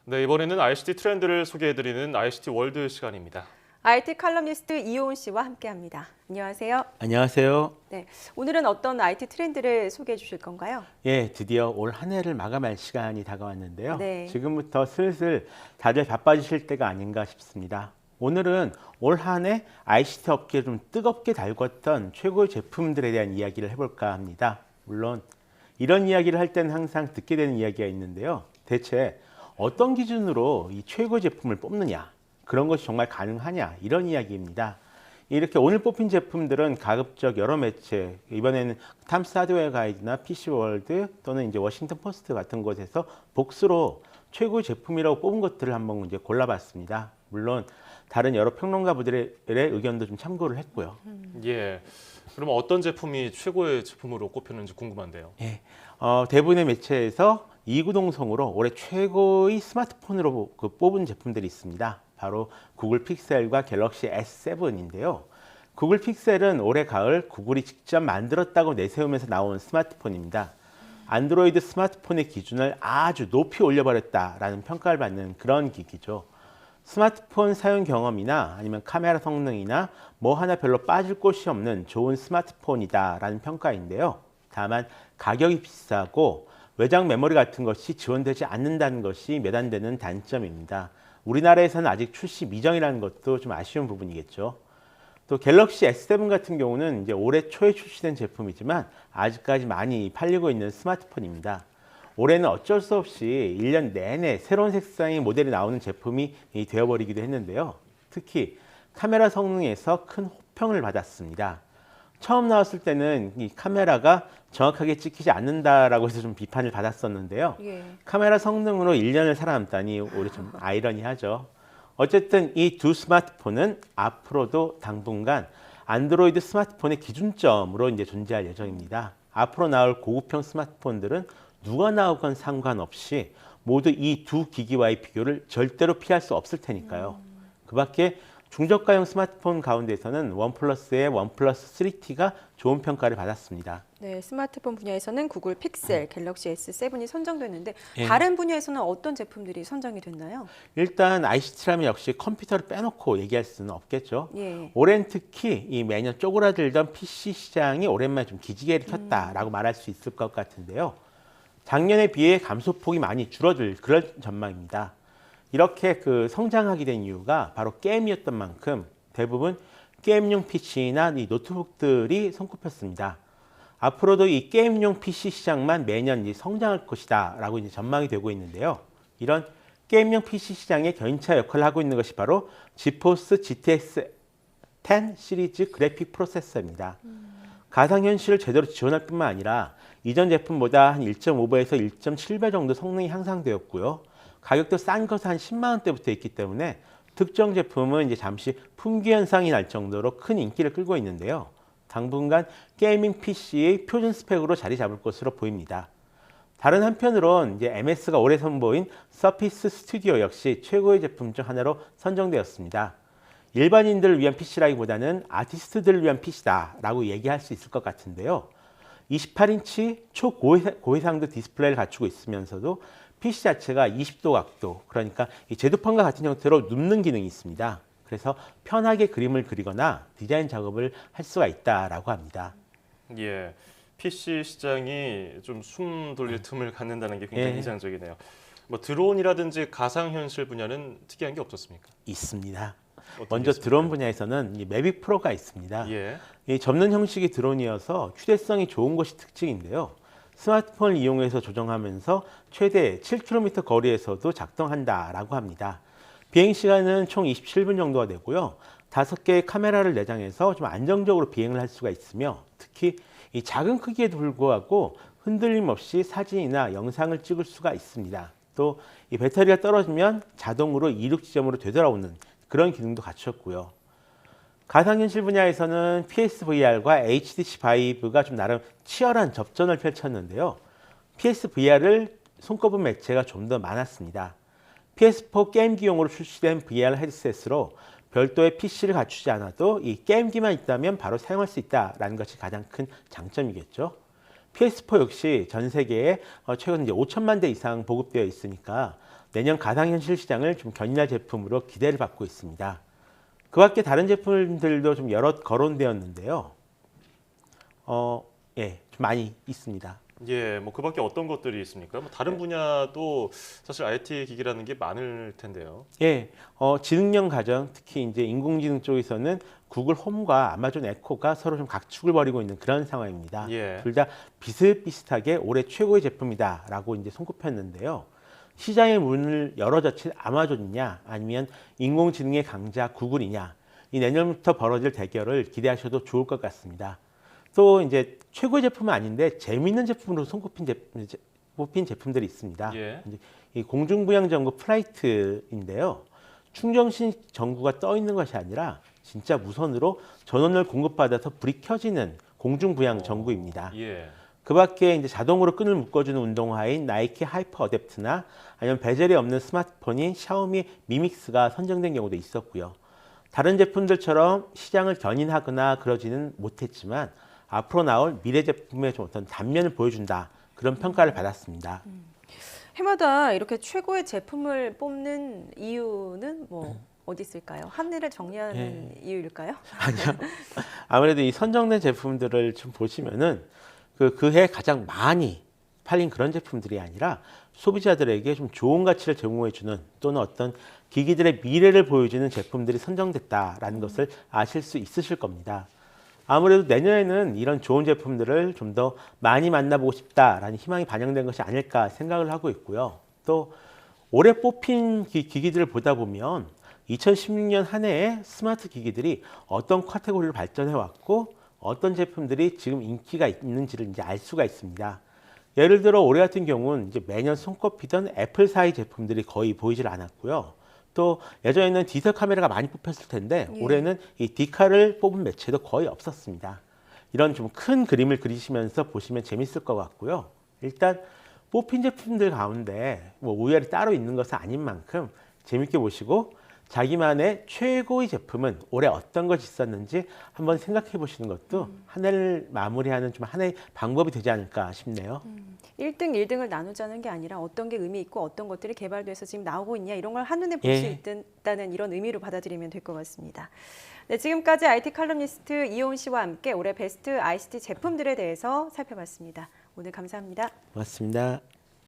네, 이번에는 ICT 트렌드를 소개해드리는 ICT 월드 시간입니다. IT 칼럼니스트 이호은 씨와 함께합니다. 안녕하세요. 안녕하세요. 네, 오늘은 어떤 IT 트렌드를 소개해 주실 건가요? 예, 드디어 올 한 해를 마감할 시간이 다가왔는데요. 네. 지금부터 슬슬 다들 바빠지실 때가 아닌가 싶습니다. 오늘은 올 한 해 ICT 업계를 좀 뜨겁게 달궜던 최고의 제품들에 대한 이야기를 해볼까 합니다. 물론 이런 이야기를 할 때는 항상 듣게 되는 이야기가 있는데요. 대체 어떤 기준으로 이 최고의 제품을 뽑느냐? 그런 것이 정말 가능하냐? 이런 이야기입니다. 이렇게 오늘 뽑힌 제품들은 가급적 여러 매체, 이번에는 탐스 하드웨어 가이드나 PC월드 또는 이제 워싱턴 포스트 같은 곳에서 복수로 최고의 제품이라고 뽑은 것들을 한번 이제 골라봤습니다. 물론 다른 여러 평론가분들의 의견도 좀 참고를 했고요. 예, 그럼 어떤 제품이 최고의 제품으로 꼽혔는지 궁금한데요. 예, 대부분의 매체에서 이구동성으로 올해 최고의 스마트폰으로 뽑은 제품들이 있습니다. 바로 구글 픽셀과 갤럭시 S7인데요. 구글 픽셀은 올해 가을 구글이 직접 만들었다고 내세우면서 나온 스마트폰입니다. 안드로이드 스마트폰의 기준을 아주 높이 올려버렸다라는 평가를 받는 그런 기기죠. 스마트폰 사용 경험이나 아니면 카메라 성능이나 뭐 하나 별로 빠질 곳이 없는 좋은 스마트폰이다라는 평가인데요. 다만 가격이 비싸고 외장 메모리 같은 것이 지원되지 않는다는 것이 매단되는 단점입니다. 우리나라에서는 아직 출시 미정이라는 것도 좀 아쉬운 부분이겠죠. 또 갤럭시 S7 같은 경우는 이제 올해 초에 출시된 제품이지만 아직까지 많이 팔리고 있는 스마트폰입니다. 올해는 어쩔 수 없이 1년 내내 새로운 색상의 모델이 나오는 제품이 되어버리기도 했는데요. 특히 카메라 성능에서 큰 호평을 받았습니다. 처음 나왔을 때는 이 카메라가 정확하게 찍히지 않는다라고 해서 좀 비판을 받았었는데요. 예. 카메라 성능으로 1년을 살아남다니 올해 좀 아이러니하죠. 어쨌든 이 두 스마트폰은 앞으로도 당분간 안드로이드 스마트폰의 기준점으로 이제 존재할 예정입니다. 앞으로 나올 고급형 스마트폰들은 누가 나오건 상관없이 모두 이 두 기기와의 비교를 절대로 피할 수 없을 테니까요. 그 밖에 중저가형 스마트폰 가운데서는 원플러스의 원플러스 3T가 좋은 평가를 받았습니다. 네, 스마트폰 분야에서는 구글 픽셀, 갤럭시 S7이 선정됐는데 예. 다른 분야에서는 어떤 제품들이 선정이 됐나요? 일단 ICT라면 역시 컴퓨터를 빼놓고 얘기할 수는 없겠죠. 예. 올해는 특히 이 매년 쪼그라들던 PC 시장이 오랜만에 좀 기지개를 켰다라고 말할 수 있을 것 같은데요. 작년에 비해 감소폭이 많이 줄어들 그런 전망입니다. 이렇게 성장하게 된 이유가 바로 게임이었던 만큼 대부분 게임용 PC나 이 노트북들이 손꼽혔습니다. 앞으로도 이 게임용 PC 시장만 매년 성장할 것이다라고 이제 전망이 되고 있는데요. 이런 게임용 PC 시장의 견인차 역할을 하고 있는 것이 바로 지포스 GTX 10 시리즈 그래픽 프로세서입니다. 가상현실을 제대로 지원할 뿐만 아니라 이전 제품보다 한 1.5배에서 1.7배 정도 성능이 향상되었고요. 가격도 싼 것은 한 10만 원대부터 있기 때문에 특정 제품은 이제 잠시 품귀 현상이 날 정도로 큰 인기를 끌고 있는데요. 당분간 게이밍 PC의 표준 스펙으로 자리 잡을 것으로 보입니다. 다른 한편으론 이제 MS가 올해 선보인 서피스 스튜디오 역시 최고의 제품 중 하나로 선정되었습니다. 일반인들을 위한 PC라기보다는 아티스트들을 위한 PC다라고 얘기할 수 있을 것 같은데요. 28인치 초고해상도 디스플레이를 갖추고 있으면서도 PC 자체가 20도 각도, 그러니까 이 제도판과 같은 형태로 눕는 기능이 있습니다. 그래서 편하게 그림을 그리거나 디자인 작업을 할 수가 있다라고 합니다. 예, PC 시장이 좀 숨 돌릴 틈을 갖는다는 게 굉장히 예. 인상적이네요. 뭐 드론이라든지 가상현실 분야는 특이한 게 없었습니까? 있습니다. 어떤 게 먼저 있습니까? 드론 분야에서는 이 매빅 프로가 있습니다. 예, 이 접는 형식의 드론이어서 휴대성이 좋은 것이 특징인데요. 스마트폰을 이용해서 조정하면서 최대 7km 거리에서도 작동한다라고 합니다. 비행 시간은 총 27분 정도가 되고요. 5개의 카메라를 내장해서 좀 안정적으로 비행을 할 수가 있으며 특히 이 작은 크기에도 불구하고 흔들림 없이 사진이나 영상을 찍을 수가 있습니다. 또 이 배터리가 떨어지면 자동으로 이륙 지점으로 되돌아오는 그런 기능도 갖췄고요. 가상현실 분야에서는 PSVR과 HTC 바이브가 좀 나름 치열한 접전을 펼쳤는데요. PSVR을 손꼽은 매체가 좀 더 많았습니다. PS4 게임기용으로 출시된 VR 헤드셋으로 별도의 PC를 갖추지 않아도 이 게임기만 있다면 바로 사용할 수 있다는 것이 가장 큰 장점이겠죠. PS4 역시 전 세계에 최근 이제 5천만 대 이상 보급되어 있으니까 내년 가상현실 시장을 좀 견인할 제품으로 기대를 받고 있습니다. 그 밖에 다른 제품들도 좀 여럿 거론되었는데요. 좀 많이 있습니다. 예, 뭐 그밖에 어떤 것들이 있습니까? 뭐 다른 분야도 사실 IT 기기라는 게 많을 텐데요. 예, 지능형 가정, 특히 이제 인공지능 쪽에서는 구글 홈과 아마존 에코가 서로 좀 각축을 벌이고 있는 그런 상황입니다. 예. 둘 다 비슷비슷하게 올해 최고의 제품이다라고 이제 손꼽혔는데요. 시장의 문을 열어젖힌 아마존이냐, 아니면 인공지능의 강자 구글이냐, 이 내년부터 벌어질 대결을 기대하셔도 좋을 것 같습니다. 또 이제 최고의 제품은 아닌데 재미있는 제품으로 뽑힌 제품들이 있습니다. 예. 이제 이 공중부양 전구 플라이트인데요. 충전식 전구가 떠 있는 것이 아니라 진짜 무선으로 전원을 공급받아서 불이 켜지는 공중부양 전구입니다. 예. 그 밖에 이제 자동으로 끈을 묶어주는 운동화인 나이키 하이퍼 어댑트나 아니면 베젤이 없는 스마트폰인 샤오미 미믹스가 선정된 경우도 있었고요. 다른 제품들처럼 시장을 견인하거나 그러지는 못했지만 앞으로 나올 미래 제품의 좀 어떤 단면을 보여준다. 그런 평가를 받았습니다. 해마다 이렇게 최고의 제품을 뽑는 이유는 뭐 어디 있을까요? 한 해를 정리하는 이유일까요? 아니요. 아무래도 이 선정된 제품들을 좀 보시면은 그해 가장 많이 팔린 그런 제품들이 아니라 소비자들에게 좀 좋은 가치를 제공해주는 또는 어떤 기기들의 미래를 보여주는 제품들이 선정됐다라는 것을 아실 수 있으실 겁니다. 아무래도 내년에는 이런 좋은 제품들을 좀 더 많이 만나보고 싶다라는 희망이 반영된 것이 아닐까 생각을 하고 있고요. 또 올해 뽑힌 기기들을 보다 보면 2016년 한 해에 스마트 기기들이 어떤 카테고리를 발전해 왔고 어떤 제품들이 지금 인기가 있는지를 이제 알 수가 있습니다. 예를 들어 올해 같은 경우는 이제 매년 손꼽히던 애플사의 제품들이 거의 보이질 않았고요. 또 예전에는 디지털 카메라가 많이 뽑혔을 텐데 올해는 이 디카를 뽑은 매체도 거의 없었습니다. 이런 좀 큰 그림을 그리시면서 보시면 재밌을 것 같고요. 일단 뽑힌 제품들 가운데 뭐 우열이 따로 있는 것은 아닌 만큼 재밌게 보시고 자기만의 최고의 제품은 올해 어떤 것이 있었는지 한번 생각해 보시는 것도 한 해를 마무리하는 좀 하나의 방법이 되지 않을까 싶네요. 1등, 1등을 나누자는 게 아니라 어떤 게 의미 있고 어떤 것들이 개발돼서 지금 나오고 있냐 이런 걸 한눈에 볼 수 있다는 이런 의미로 받아들이면 될 것 같습니다. 네, 지금까지 IT 칼럼니스트 이호은 씨와 함께 올해 베스트 ICT 제품들에 대해서 살펴봤습니다. 오늘 감사합니다. 고맙습니다.